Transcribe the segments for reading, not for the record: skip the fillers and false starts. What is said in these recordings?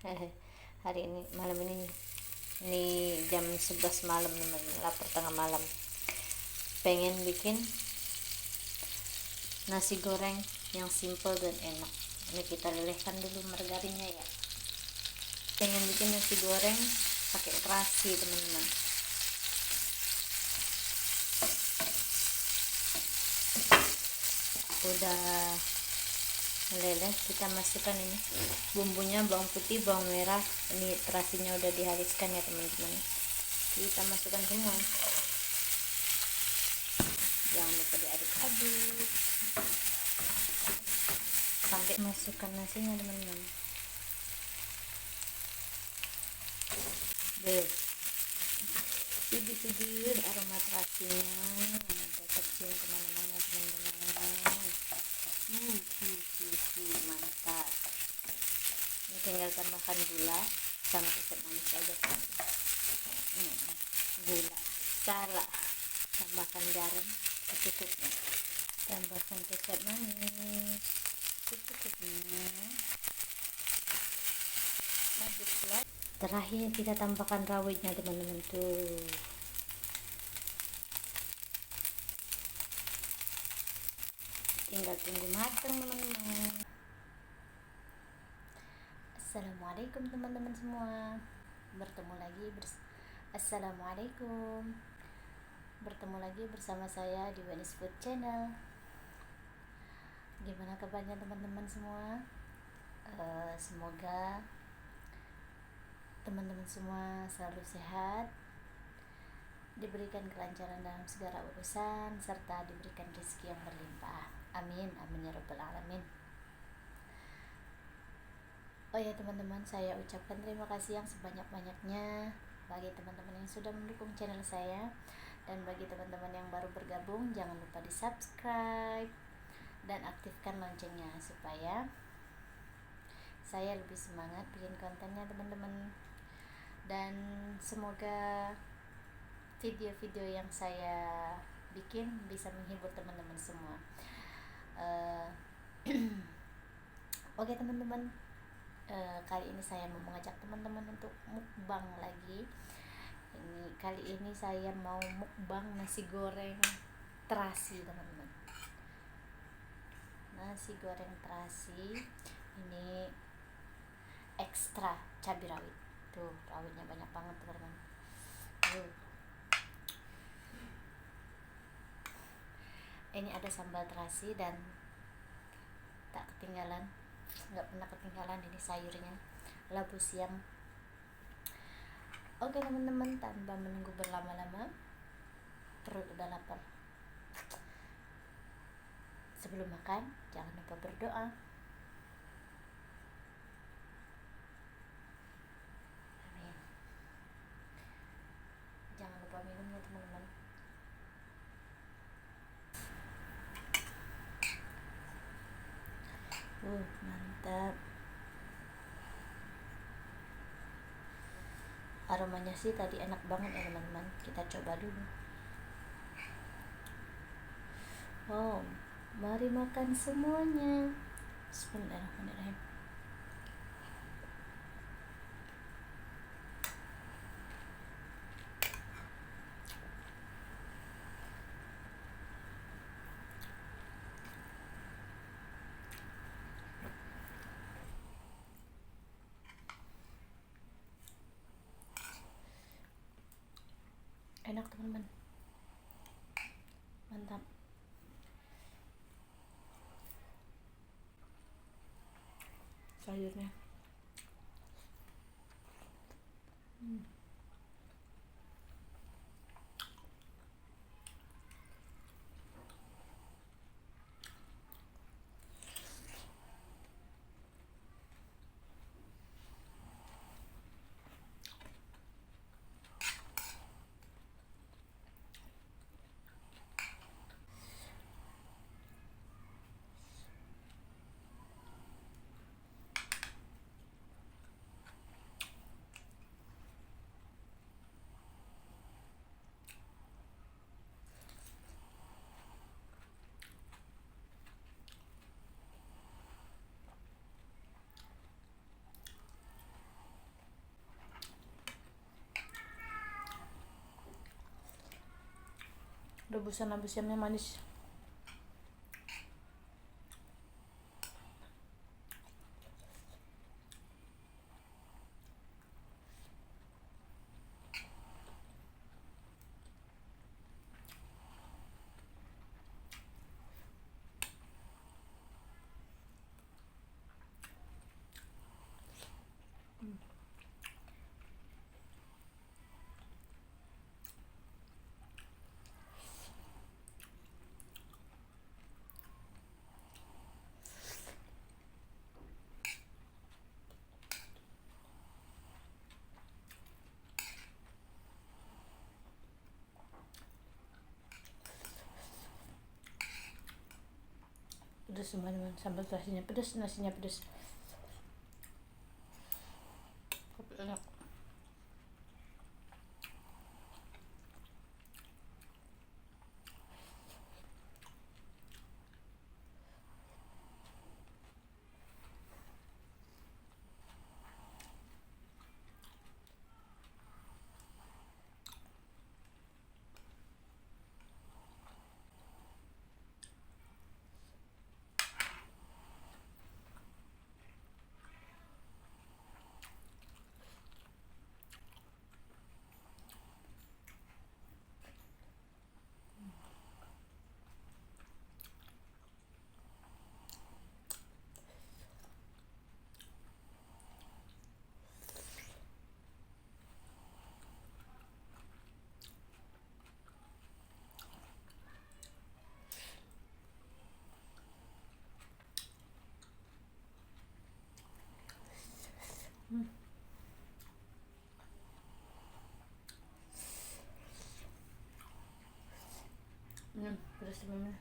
Hari ini malam ini jam 11 malam teman, lapar tengah malam, pengen bikin nasi goreng yang simple dan enak. Ini kita lelehkan dulu margarinnya ya. Pengen bikin nasi goreng pakai terasi teman-teman. Udah meleleh, kita masukkan ini bumbunya, bawang putih, bawang merah. Ini terasinya udah dihaluskan ya teman-teman, kita masukkan semua, jangan lupa diaduk-aduk sampai masukkan nasinya teman-teman. Sedih aroma terasinya udah tercium kemana-mana teman-teman. Mantap. Ini tinggal tambahkan gula sama resep manis aja teman-teman. Gula salah, tambahkan garam secukupnya, tambahkan kecap manis secukupnya, aduk lagi. Terakhir kita tambahkan rawitnya teman-teman tuh. Tinggal tunggu matang teman-teman. Assalamualaikum teman-teman semua, bertemu lagi Assalamualaikum, bertemu lagi bersama saya di Wenis Food Channel. Gimana kabarnya teman-teman semua? Semoga teman-teman semua selalu sehat, diberikan kelancaran dalam segala urusan, serta diberikan rezeki yang berlimpah. Amin, amin ya rabbal alamin. Oh ya teman-teman, saya ucapkan terima kasih yang sebanyak-banyaknya bagi teman-teman yang sudah mendukung channel saya, dan bagi teman-teman yang baru bergabung, jangan lupa di subscribe dan aktifkan loncengnya supaya saya lebih semangat bikin kontennya teman-teman. Dan semoga video-video yang saya bikin bisa menghibur teman-teman semua. Oke teman-teman, kali ini saya mau mengajak teman-teman untuk mukbang lagi. Kali ini saya mau mukbang nasi goreng terasi teman-teman. Nasi goreng terasi ini ekstra cabai rawit. Tuh, rawitnya banyak banget teman-teman. Ini ada sambal terasi dan tak ketinggalan, nggak pernah ketinggalan ini sayurnya, labu siam. Oke teman-teman, tanpa menunggu berlama-lama, perut udah lapar. Sebelum makan, jangan lupa berdoa. Amin. Jangan lupa minumnya teman-teman. Mantap. Aromanya sih tadi enak banget ya teman-teman. Kita coba dulu. Mari makan semuanya. Bismillahirrahmanirrahim. Enak teman-teman, mantap. Sayurnya rebusan habis yamnya manis. Pedas teman-teman, sambal nasinya pedas, nasinya pedas. Tapi enak. Pedas teman-teman.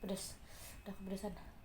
Pedas, udah kepedesan.